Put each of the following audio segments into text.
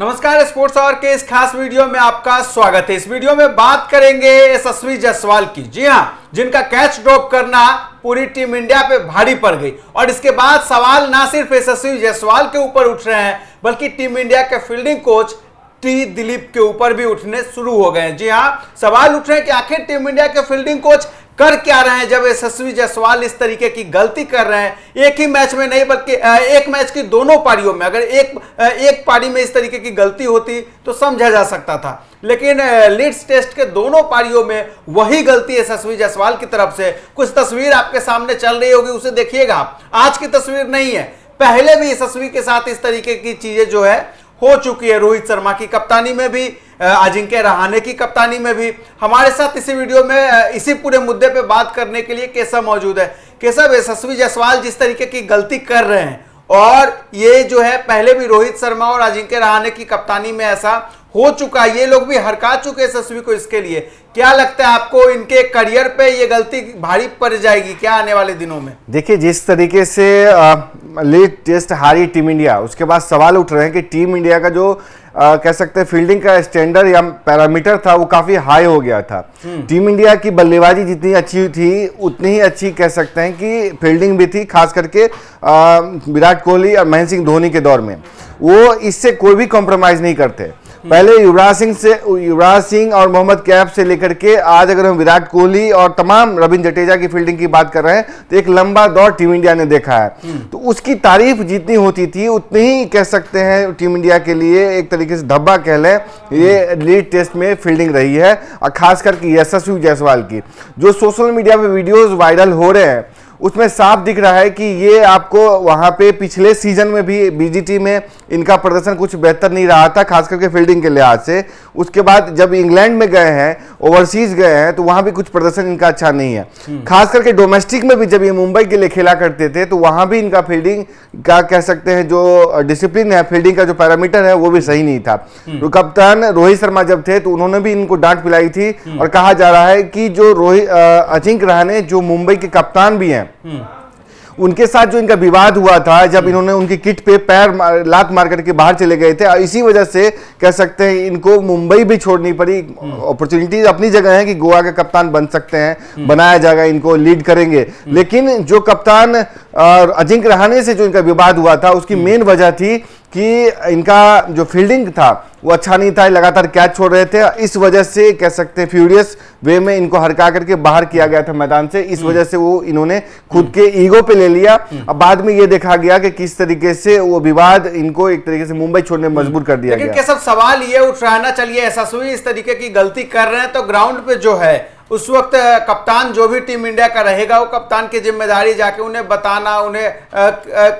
नमस्कार, sports our के इस खास वीडियो में आपका स्वागत है। इस वीडियो में बात करेंगे यशस्वी जायसवाल की। जी हां, जिनका कैच ड्रॉप करना पूरी टीम इंडिया पे भारी पड़ गई और इसके बाद सवाल ना सिर्फ यशस्वी जायसवाल के ऊपर उठ रहे हैं बल्कि टीम इंडिया के फील्डिंग कोच टी दिलीप के ऊपर भी उठने शुरू हो गए हैं। जी हां, सवाल उठ रहे हैं कि आखिर टीम इंडिया के फील्डिंग कोच कर क्या रहे हैं जब यशस्वी जायसवाल इस तरीके की गलती कर रहे हैं। एक ही मैच में नहीं बल्कि एक मैच की दोनों पारियों में अगर एक पारी में इस तरीके की गलती होती तो समझा जा सकता था, लेकिन लीड्स टेस्ट के दोनों पारियों में वही गलती यशस्वी जायसवाल की तरफ से। कुछ तस्वीर आपके सामने चल रही होगी, उसे देखिएगा आप। आज की तस्वीर नहीं है, पहले भी यशस्वी के साथ इस तरीके की चीजें जो है हो चुकी है। रोहित शर्मा की कप्तानी में भी, अजिंक्य रहाणे की कप्तानी में भी। हमारे साथ इसी वीडियो में इसी पूरे मुद्दे पे बात करने के लिए केशव मौजूद है। केशव, यशस्वी जायसवाल जिस तरीके की गलती कर रहे हैं और ये जो है पहले भी रोहित शर्मा और अजिंक्य रहाणे की कप्तानी में ऐसा हो चुका है, ये लोग भी हरका चुके हैं यशस्वी को। इसके लिए क्या लगता है आपको, इनके करियर पे ये गलती भारी पड़ जाएगी क्या आने वाले दिनों में? देखिए, जिस तरीके से लीग टेस्ट हारी टीम इंडिया, उसके बाद सवाल उठ रहे हैं कि टीम इंडिया का जो कह सकते हैं फील्डिंग का स्टैंडर्ड या पैरामीटर था वो काफी हाई हो गया था। टीम इंडिया की बल्लेबाजी जितनी अच्छी थी उतनी ही अच्छी कह सकते हैं कि फील्डिंग भी थी, खास करके विराट कोहली और महेंद्र सिंह धोनी के दौर में वो इससे कोई भी कॉम्प्रोमाइज नहीं करते। पहले युवराज सिंह और मोहम्मद कैफ से लेकर के आज अगर हम विराट कोहली और तमाम रविंद्र जडेजा की फील्डिंग की बात कर रहे हैं तो एक लंबा दौर टीम इंडिया ने देखा है। तो उसकी तारीफ जितनी होती थी उतनी ही कह सकते हैं टीम इंडिया के लिए एक तरीके से धब्बा कह लें ये लीग टेस्ट में फील्डिंग रही है, और खास करके यशस्वी जायसवाल की। जो सोशल मीडिया पे वीडियोस वायरल हो रहे हैं उसमें साफ दिख रहा है कि ये आपको वहां पे पिछले सीजन में भी बीजीटी में इनका प्रदर्शन कुछ बेहतर नहीं रहा था, खास करके फील्डिंग के लिहाज से। उसके बाद जब इंग्लैंड में गए हैं, ओवरसीज गए हैं, तो वहां भी कुछ प्रदर्शन इनका अच्छा नहीं है। खास करके डोमेस्टिक में भी जब ये मुंबई के लिए खेला करते थे तो वहां भी इनका फील्डिंग का कह सकते हैं जो डिसिप्लिन है, फील्डिंग का जो पैरामीटर है वो भी सही नहीं था। तो कप्तान रोहित शर्मा जब थे तो उन्होंने भी इनको डांट पिलाई थी और कहा जा रहा है कि जो अजिंक्य रहाणे जो मुंबई के कप्तान भी हैं उनके साथ जो इनका विवाद हुआ था जब इन्होंने उनकी किट पे लात मार करके बाहर चले गए थे, इसी वजह से कह सकते हैं इनको मुंबई भी छोड़नी पड़ी। अपॉर्चुनिटीज अपनी जगह है कि गोवा के कप्तान बन सकते हैं, बनाया जाएगा, इनको लीड करेंगे, लेकिन जो कप्तान अजिंक्य रहाणे से जो इनका विवाद हुआ था उसकी मेन वजह थी कि इनका जो फील्डिंग था वो अच्छा नहीं था, लगातार कैच छोड़ रहे थे। इस वजह से कह सकते हैं फ्यूरियस वे में इनको हरका करके बाहर किया गया था मैदान से। इस वजह से वो इन्होंने खुद के ईगो पे ले लिया। अब बाद में ये देखा गया कि किस तरीके से वो विवाद इनको एक तरीके से मुंबई छोड़ने में मजबूर कर दिया गया। लेकिन सब सवाल ये उठ रहा है ना, चलिए यशस्वी इस तरीके की गलती कर रहे हैं तो ग्राउंड पे जो है उस वक्त कप्तान जो भी टीम इंडिया का रहेगा वो कप्तान की जिम्मेदारी जाके उन्हें बताना, उन्हें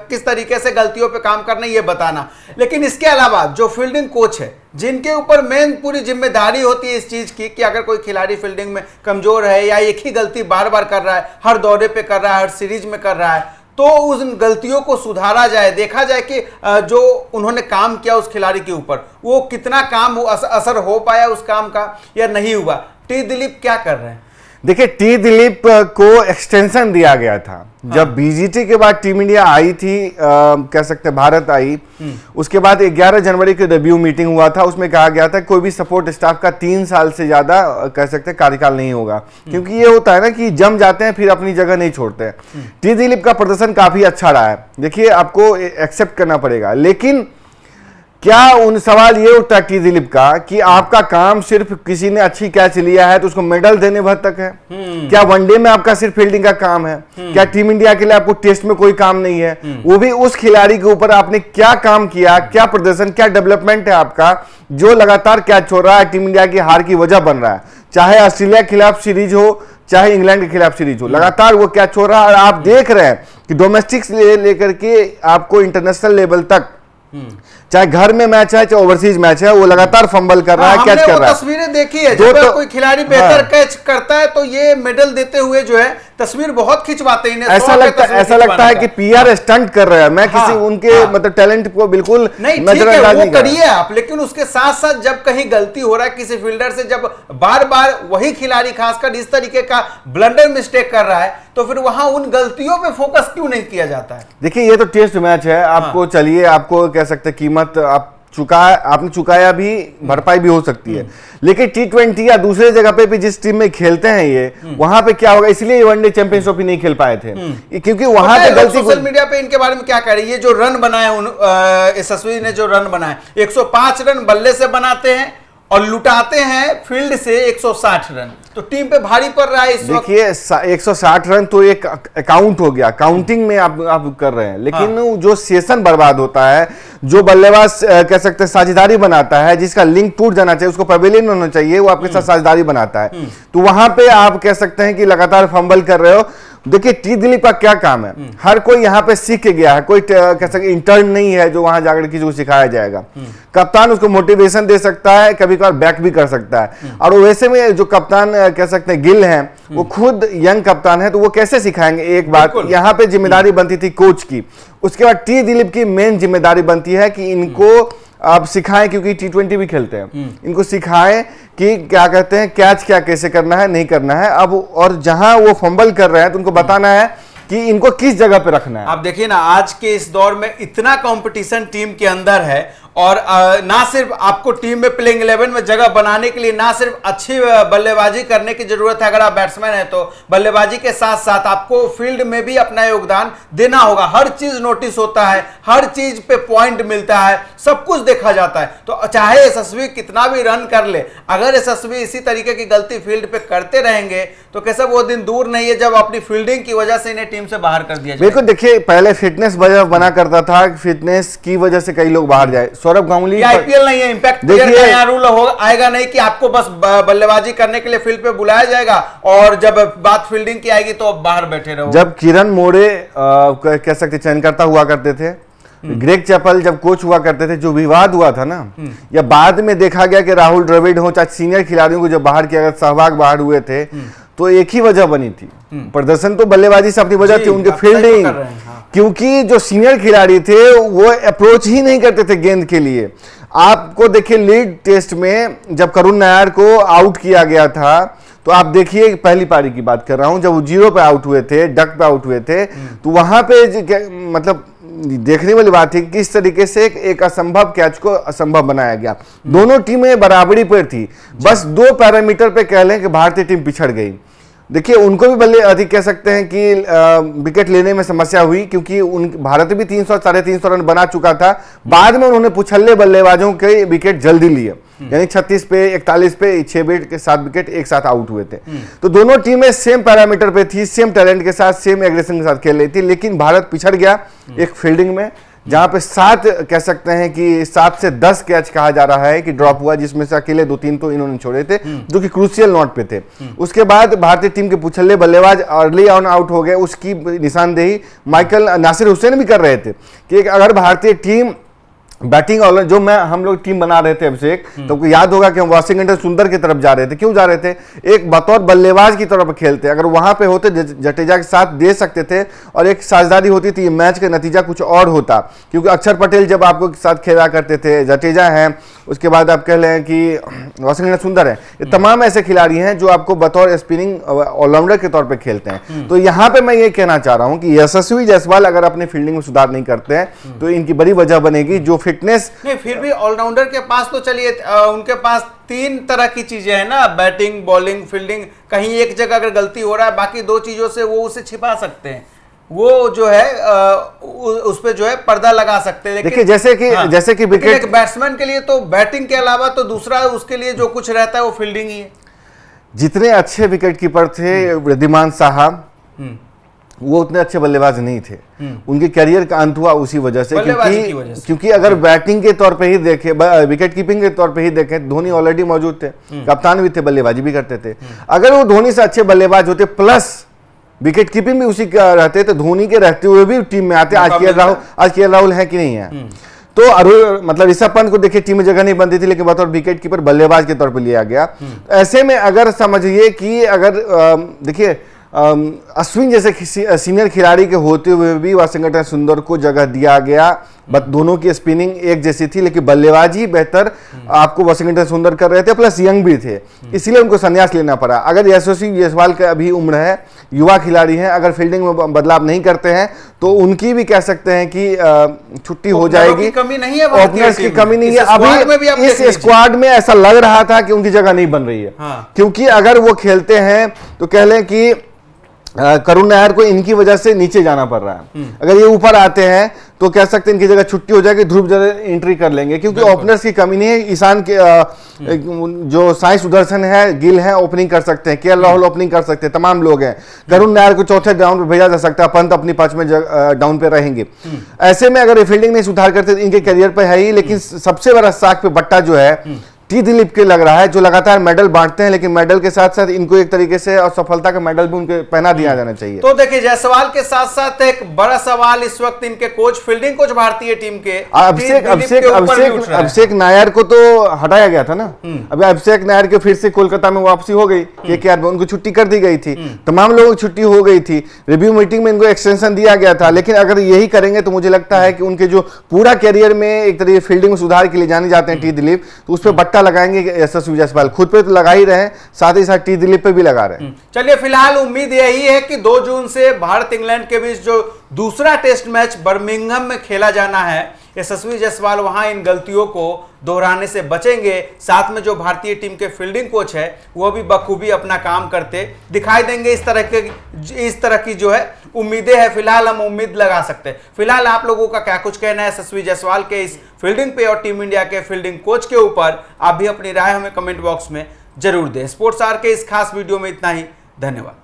किस तरीके से गलतियों पे काम करना ये बताना। लेकिन इसके अलावा जो फील्डिंग कोच है जिनके ऊपर मेन पूरी जिम्मेदारी होती है इस चीज की कि अगर कोई खिलाड़ी फील्डिंग में कमजोर है या एक ही गलती बार बार कर रहा है, हर दौरे पे कर रहा है, हर सीरीज में कर रहा है, तो उन गलतियों को सुधारा जाए, देखा जाए कि जो उन्होंने काम किया उस खिलाड़ी के ऊपर वो कितना काम असर हो पाया उस काम का या नहीं हुआ। टी दिलीप क्या कर रहे हैं? देखिए, टी दिलीप को एक्सटेंशन दिया गया था। जब बीजीटी के बाद टीम इंडिया आई थी, कह सकते हैं भारत आई, उसके बाद 11 जनवरी की रिव्यू मीटिंग हुआ था। उसमें कहा गया था कोई भी सपोर्ट स्टाफ का 3 साल से ज्यादा कह सकते हैं कार्यकाल नहीं होगा, क्योंकि ये होता है ना कि जम जाते हैं फिर अपनी जगह नहीं छोड़ते हैं। टी दिलीप का प्रदर्शन काफी अच्छा रहा है, देखिए आपको एक्सेप्ट करना पड़ेगा, लेकिन क्या उन सवाल ये उठता है टी दिलीप का कि आपका काम सिर्फ किसी ने अच्छी कैच लिया है तो उसको मेडल देने भर तक है? क्या वनडे में आपका सिर्फ फील्डिंग का काम है? क्या टीम इंडिया के लिए आपको टेस्ट में कोई काम नहीं है? वो भी उस खिलाड़ी के ऊपर आपने क्या काम किया, क्या प्रदर्शन, क्या डेवलपमेंट है आपका जो लगातार कैच छोड़ रहा है, टीम इंडिया की हार की वजह बन रहा है। चाहे ऑस्ट्रेलिया के खिलाफ सीरीज हो, चाहे इंग्लैंड के खिलाफ सीरीज हो, लगातार वो कैच छोड़ रहा है। और आप देख रहे हैं कि डोमेस्टिक से लेकर के आपको इंटरनेशनल लेवल तक, चाहे घर में मैच है चाहे ओवरसीज मैच है, वो लगातार फंबल कर रहा है, कैच कर रहा है। तस्वीरें देखी है जब कोई खिलाड़ी बेहतर कैच करता है तो ये मेडल देते हुए जो है तस्वीर बहुत खिंचवाते हैं। ऐसा लगता है कि पीआर स्टंट कर रहे हैं। मैं किसी उनके मतलब टैलेंट को बिल्कुल नजरअंदाज नहीं करिए आप, लेकिन उसके साथ साथ जब कहीं गलती हो रहा है किसी फील्डर से, जब बार बार वही खिलाड़ी खासकर इस तरीके का ब्लंडर मिस्टेक कर रहा है तो फिर वहां उन गलतियों पे फोकस क्यों नहीं किया जाता है? देखिए, ये तो टेस्ट मैच है, आपको चलिए आपको कह सकते कीमत आप आपने चुकाया भी, भरपाई भी हो सकती है। लेकिन T20 या दूसरे जगह पे भी जिस टीम में खेलते हैं ये, वहां पे क्या होगा, इसलिए वनडे चैंपियंस ट्रॉफी नहीं खेल पाए थे, क्योंकि वहां पे गलती। सोशल मीडिया पे इनके बारे में क्या कह रही है, ये जो रन बनाए यशस्वी ने, जो रन बनाए 105 रन बल्ले से बनाते हैं और लुटाते हैं फील्ड से 160 रन, तो टीम पे भारी पड़ रहा है इस वक्त। देखिए 160 रन तो एक अकाउंट हो गया, काउंटिंग में आप कर रहे हैं, लेकिन जो सेशन बर्बाद होता है, जो बल्लेबाज कह सकते हैं साझेदारी बनाता है, जिसका लिंक टूट जाना चाहिए, उसको पवेलियन होना चाहिए, वो आपके साथ साझेदारी बनाता है, तो वहां पे आप कह सकते हैं कि लगातार फंबल कर रहे हो। देखिए टी दिलीप का क्या काम है, हर कोई यहाँ पे सीख के गया है, कोई कह सकते इंटर्न नहीं है जो वहां जाकर किसी को सिखाया जाएगा। कप्तान उसको मोटिवेशन दे सकता है, कभी कभार बैक भी कर सकता है, और वैसे में जो कप्तान कह सकते हैं गिल हैं, वो खुद यंग कप्तान है, तो वो कैसे सिखाएंगे। एक बात यहाँ पे जिम्मेदारी बनती थी कोच की, उसके बाद टी दिलीप की मेन जिम्मेदारी बनती है कि इनको आप सिखाएं, क्योंकि T20 भी खेलते हैं, इनको सिखाएं कि क्या कहते हैं कैच क्या कैसे करना है, नहीं करना है। अब और जहां वो फंबल कर रहे हैं तो उनको बताना है कि इनको किस जगह पे रखना है। आप देखिए ना, आज के इस दौर में इतना कंपटीशन टीम के अंदर है, और ना सिर्फ आपको टीम में प्लेइंग 11 में जगह बनाने के लिए ना सिर्फ अच्छी बल्लेबाजी करने की जरूरत है, अगर आप बैट्समैन हैं तो बल्लेबाजी के साथ साथ आपको फील्ड में भी अपना योगदान देना होगा। हर चीज नोटिस होता है, हर चीज पे पॉइंट मिलता है, सब कुछ देखा जाता है। तो चाहे यशस्वी कितना भी रन कर ले, अगर यशस्वी इसी तरीके की गलती फील्ड पे करते रहेंगे तो कैसे वो दिन दूर नहीं है जब अपनी फील्डिंग की वजह से इन्हें टीम से बाहर कर दिया जाए। बिल्कुल, देखिए पहले फिटनेस वजह बना करता था, फिटनेस की वजह से कई लोग बाहर जाए। सौरभ गांगुली, आईपीएल नहीं है, इंपैक्ट प्लेयर का यहाँ रूल आएगा नहीं कि आपको बस बल्लेबाजी करने के लिए फील्ड पे बुलाया जाएगा और जब बात फील्डिंग की आएगी तो बाहर बैठे रहो। जब किरण मोरे कह सकते चयनकर्ता हुआ करते थे, ग्रेग चैपल जब कोच हुआ करते थे, जो विवाद हुआ था ना, या बाद में देखा गया कि राहुल द्रविड़ हो चाहे सीनियर खिलाड़ियों को जब बाहर किया गया, सहवाग बाहर हुए थे, तो एक ही वजह बनी थी, प्रदर्शन तो बल्लेबाजी से अपनी वजह थी, उनके फील्डिंग, क्योंकि जो सीनियर खिलाड़ी थे वो अप्रोच ही नहीं करते थे गेंद के लिए। आपको देखिए लीग टेस्ट में जब करुण नायर को आउट किया गया था, तो आप देखिए पहली पारी की बात कर रहा हूं, जब वो 0 पे आउट हुए थे, डक पे आउट हुए थे, तो वहां पे मतलब देखने वाली बात थी किस तरीके से एक असंभव कैच को असंभव बनाया गया। दोनों टीमें बराबरी पर थी, बस 2 पैरामीटर पे कह लें कि भारतीय टीम पिछड़ गई। देखिए उनको भी बल्ले अधिक कह सकते हैं कि विकेट लेने में समस्या हुई, क्योंकि भारत भी 300 साढ़े 300 रन बना चुका था, बाद में उन्होंने पुछल्ले बल्लेबाजों के विकेट जल्दी लिए, यानी 36 पे 41 पे 6 विकेट के 7 विकेट एक साथ आउट हुए थे। तो दोनों टीमें सेम पैरामीटर पे थी, सेम टैलेंट के साथ, सेम एग्रेशन के साथ खेल रही थी, लेकिन भारत पिछड़ गया एक फील्डिंग में, जहां पे 7 कह सकते हैं कि 7 से 10 कैच कहा जा रहा है कि ड्रॉप हुआ, जिसमें से अकेले 2-3 तो इन्होंने छोड़े थे जो कि क्रूशियल नोट पे थे। उसके बाद भारतीय टीम के पुछल्ले बल्लेबाज अर्ली ऑन आउट हो गए, उसकी निशानदेही माइकल नासिर हुसैन भी कर रहे थे कि अगर भारतीय टीम बैटिंग ऑलराउंडर, जो हम लोग टीम बना रहे थे अभिषेक, तो आपको याद होगा कि हम वाशिंगटन सुंदर की तरफ जा रहे थे। क्यों जा रहे थे? एक बतौर बल्लेबाज की तरफ खेलते, अगर वहां पे होते जडेजा के साथ दे सकते थे और एक साझेदारी होती थी, मैच का नतीजा कुछ और होता, क्योंकि अक्षर पटेल जब आपको साथ खेला करते थे, जडेजा हैं, उसके बाद आप कह लें कि वाशिंगटन सुंदर है, ये तमाम ऐसे खिलाड़ी हैं जो आपको बतौर स्पिनिंग ऑलराउंडर के तौर पर खेलते हैं। तो यहाँ पे मैं ये कहना चाह रहा हूँ कि यशस्वी जायसवाल अगर अपने फील्डिंग में सुधार नहीं करते हैं तो इनकी बड़ी वजह बनेगी जो फिटनेस नहीं। फिर भी ऑलराउंडर के पास तो चलिए उनके पास 3 तरह की चीजें हैं ना, बैटिंग, बॉलिंग, फील्डिंग। कहीं एक जगह अगर गलती हो रहा है, बाकी 2 चीजों से वो उसे छिपा सकते हैं, वो जो है उस पे जो है पर्दा लगा सकते हैं। देखिए जैसे कि विकेट, एक बैट्समैन के लिए तो बैटिंग के अलावा तो दूसरा उसके लिए जो कुछ रहता है वो फील्डिंग ही है। जितने अच्छे विकेट कीपर थे वृद्धिमान साहब, वो उतने अच्छे बल्लेबाज नहीं थे। उनके करियर का अंत हुआ उसी वजह से, क्योंकि अगर बैटिंग के तौर पे ही देखें, विकेट कीपिंग के तौर पे ही देखें, धोनी ऑलरेडी मौजूद थे, कप्तान भी थे, बल्लेबाजी भी करते थे। अगर वो धोनी से अच्छे बल्लेबाज होते प्लस विकेट कीपिंग भी उसी का रहते, तो धोनी के रहते हुए भी टीम में आते। आज के राहुल है कि नहीं है, तो मतलब ऋषभ पंत को देखिए टीम में जगह नहीं बनती थी, लेकिन बतौर विकेट कीपर बल्लेबाज के तौर पर लिया गया। ऐसे में अगर समझिए कि अगर देखिए अश्विन जैसे सीनियर खिलाड़ी के होते हुए भी वाशिंगटन सुंदर को जगह दिया गया, बट दोनों की स्पिनिंग एक जैसी थी, लेकिन बल्लेबाजी बेहतर आपको वाशिंगटन सुंदर कर रहे थे, प्लस यंग भी थे, इसीलिए उनको संन्यास लेना पड़ा। अगर यशस्वी जायसवाल का अभी उम्र है, युवा खिलाड़ी हैं, अगर फील्डिंग में बदलाव नहीं करते हैं तो उनकी भी कह सकते हैं कि छुट्टी हो जाएगी। कमी नहीं है, ओपनर्स की कमी नहीं है। अभी इस स्क्वाड में ऐसा लग रहा था कि उनकी जगह नहीं बन रही है। क्योंकि अगर वो खेलते हैं तो कह लें कि करुण नायर को इनकी वजह से नीचे जाना पड़ रहा है। अगर ये ऊपर आते हैं तो कह सकते हैं इनकी जगह छुट्टी हो जाएगी, ध्रुव जरा एंट्री कर लेंगे, क्योंकि ओपनर्स की कमी नहीं है। ईशान के जो साई सुदर्शन है, गिल है, ओपनिंग कर सकते हैं, केएल राहुल ओपनिंग कर सकते हैं, तमाम लोग हैं। करुण नायर को चौथे डाउन पे भेजा जा सकता है, पंत अपनी पांच में डाउन पे रहेंगे। ऐसे में अगर ये फील्डिंग नहीं सुधार करते तो इनके करियर पे है ही, लेकिन सबसे बड़ा साख पे बट्टा जो है टी दिलीप के लग रहा है, जो लगातार मेडल बांटते हैं, लेकिन मेडल के साथ साथ इनको एक तरीके से और सफलता का मेडल भी उनके पहना दिया जाना चाहिए। तो देखिए, जायसवाल के साथ साथ एक बड़ा सवाल इस वक्त इनके कोच, फील्डिंग कोच भारतीय टीम के अभिषेक नायर को तो हटाया गया था ना। अभी अभिषेक नायर के फिर से कोलकाता में वापसी हो गई, केकेआर में उनको छुट्टी कर दी गई थी, तमाम लोगों की छुट्टी हो गई थी, रिव्यू मीटिंग में इनको एक्सटेंशन दिया गया था। लेकिन अगर यही करेंगे तो मुझे लगता है कि उनके जो पूरा कैरियर में एक तरीके फील्डिंग में सुधार के लिए जाने जाते हैं टी दिलीप, तो उस पर बट्टा लगाएंगे यशस्वी जायसवाल। खुद पे तो लगा ही रहे, साथ ही साथ टी दिलीप पे भी लगा रहे हैं। चलिए, फिलहाल उम्मीद यही है कि 2 जून से भारत इंग्लैंड के बीच जो दूसरा टेस्ट मैच बर्मिंघम में खेला जाना है, यशस्वी जायसवाल वहां इन गलतियों को दोहराने से बचेंगे। साथ में जो भारतीय टीम के फील्डिंग कोच है वो भी बखूबी अपना काम करते दिखाई देंगे। इस तरह की जो है उम्मीदें हैं, फिलहाल हम उम्मीद लगा सकते हैं। फिलहाल आप लोगों का क्या कुछ कहना है यशस्वी जायसवाल के इस फील्डिंग पे और टीम इंडिया के फील्डिंग कोच के ऊपर? आप भी अपनी राय हमें कमेंट बॉक्स में जरूर दें। स्पोर्ट्स आवर के इस खास वीडियो में इतना ही। धन्यवाद।